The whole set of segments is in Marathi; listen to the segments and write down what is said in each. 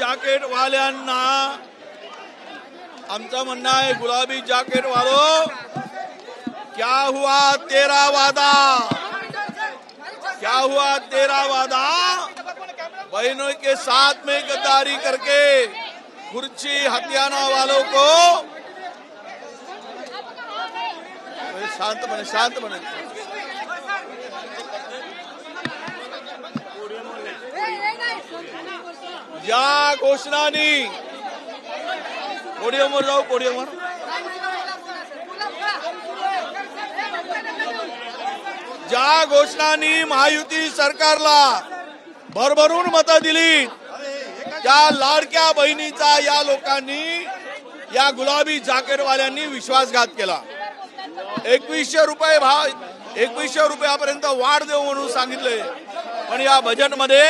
जैकेट वाल्यांना आमचं म्हणणं आहे, गुलाबी जैकेट वालों, क्या हुआ तेरा वादा, क्या हुआ तेरा वादा? बहनों के साथ में गद्दारी करके कुर्सी हथियाना वालों को शांत बने या घोषणानी पोडियमवर जाऊ, पोडियमवर ज्या घोषणांनी महायुती सरकारला भरभरून मतं दिली, त्या लाडक्या बहिणीचा या लोकांनी, या गुलाबी जॅकेटवाल्यांनी विश्वासघात केला। 2100 रुपये भाव, 2100 रुपयापर्यंत वाढ देऊ म्हणून सांगितले, पण या बजेटमध्ये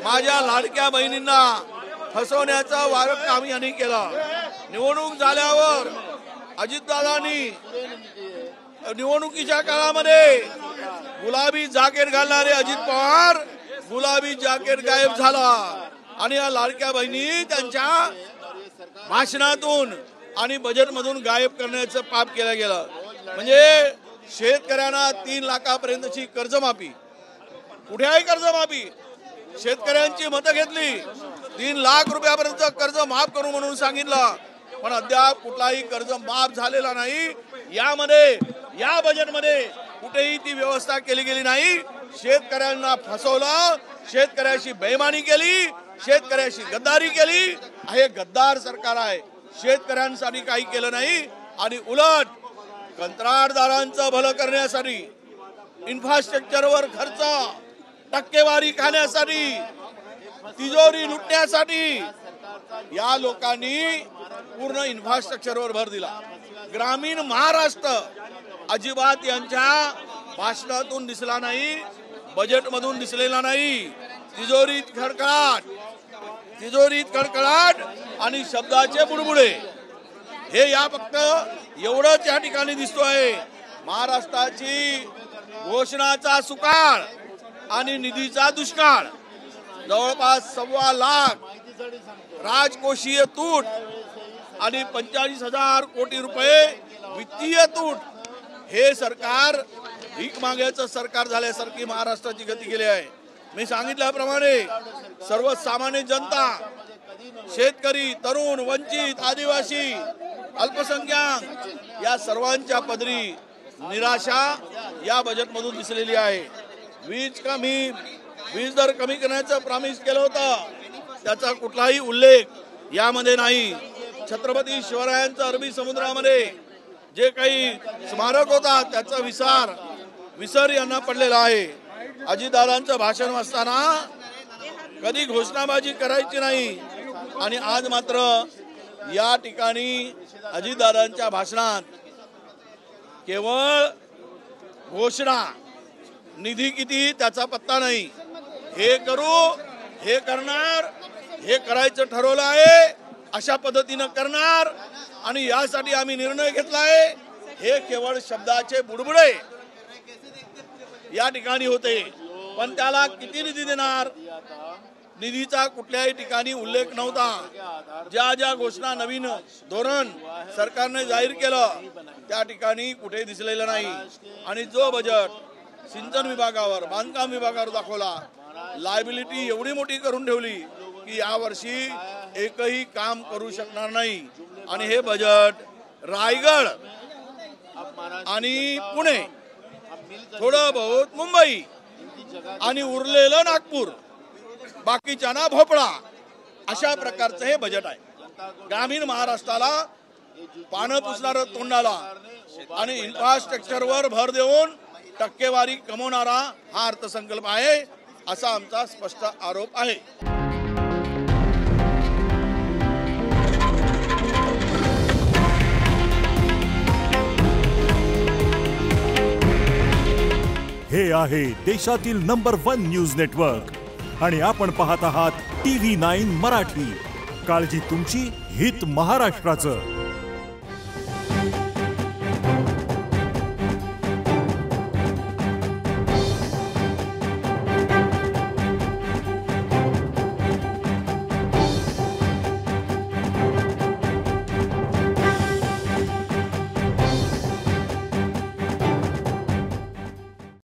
माझ्या लाडक्या बहिणींना फसवण्याचा वारक आम्ही यांनी केला। निवडणूक झाल्यावर अजितदादांनी निवडणुकीच्या काळामध्ये गुलाबी जॅकेट घालणारे अजित पवार गुलाबी जॅकेट गायब झाला आणि या लाडक्या बहिणी त्यांच्या भाषणातून आणि बजेटमधून गायब करण्याचं पाप केलं गेलं। म्हणजे शेतकऱ्यांना 3 लाखापर्यंतची कर्जमाफी, कुठेही कर्जमाफी, शेतकऱ्यांची मतं घेतली, 3 लाख रुपयापर्यंत कर्ज माफ करू म्हणून सांगितलं, पण अद्याप कुठलाही कर्ज माफ झालेला नाही। यामध्ये या बजेटमध्ये कुठेही ती व्यवस्था केली गेली नाही। शेतकऱ्यांना फसवलं, शेतकऱ्याशी बेईमानी केली, शेतकऱ्याशी गद्दारी केली। हे गद्दार सरकार आहे, शेतकऱ्यांसाठी काही केलं नाही आणि उलट कंत्राटदारांचं भलं करण्यासाठी, इन्फ्रास्ट्रक्चरवर खर्च, टक्केवारी खाण्यासाठी, तिजोरी लुटण्यासाठी या लोकांनी पूर्ण इन्फ्रास्ट्रक्चरवर भर दिला। ग्रामीण महाराष्ट्र अजिबात यांच्या भाषणातून दिसला नाही, बजेटमधून दिसलेला नाही। तिजोरीत खडखडाट आणि शब्दाचे बुडबुडे, हे या फक्त एवढंच या ठिकाणी दिसतोय। महाराष्ट्राची घोषणाचा सुकाळ आणि निधीचा दुष्काळ, जवळपास 1.25 लाख राजकोषीय तूट आणि 45,000 कोटी रुपये वित्तीय तूट, हे सरकार भीक मागायचं सरकार झाल्यासारखी महाराष्ट्राची गती केली आहे। मी सांगितल्याप्रमाणे सर्वसामान्य जनता, शेतकरी, तरुण, वंचित, आदिवासी, अल्पसंख्याक या सर्वांच्या पदरी निराशा या बजेटमधून दिसलेली आहे। वीज दर कमी करण्याचं प्रॉमिस केलं होतं, त्याचा कुठलाही उल्लेख यामध्ये नाही। छत्रपती शिवरायांचा अरबी समुद्रामध्ये जे काही स्मारक होता त्याचा विसर यांना पडलेला आहे। अजितदादांचं भाषण वाचताना कधी घोषणाबाजी करायची नाही आणि आज मात्र या ठिकाणी अजितदादांच्या भाषणात केवळ घोषणा, निधी किती त्याचा पत्ता नाही। हे करू, हे करणार, हे करायचं ठरवलं आहे, अशा पद्धतीनं करणार आणि यासाठी आम्ही निर्णय घेतलाय, हे केवळ शब्दाचे बुडबुडे या ठिकाणी होते। पण त्याला किती निधी देणार, निधीचा कुठल्याही ठिकाणी उल्लेख नव्हता। ज्या घोषणा, नवीन धोरण सरकारने जाहीर केलं त्या ठिकाणी कुठे दिसलेलं नाही। आणि जो बजेट सिंचन विभागावर, बांधकाम विभागावर दाखवला, लायबिलिटी एवढी मोठी करून ठेवली की यावर्षी एकही काम करू शकणार नाही। आणि हे बजेट रायगड आणि पुणे, थोडं बहुत मुंबई आणि उरलेलं नागपूर, बाकीच्यांना भोपळा, अशा प्रकारचं हे बजेट आहे। ग्रामीण महाराष्ट्राला पानं पुसणारं तोंडाला आणि इन्फ्रास्ट्रक्चरवर भर देऊन टक्केवारी कमवणारा हा अर्थसंकल्प आहे, असा आमचा स्पष्ट आरोप आहे। हे आहे देशातील नंबर 1 न्यूज नेटवर्क आणि आपण पाहत आहात TV9 मराठी। काळजी तुमची, हित महाराष्ट्राचं।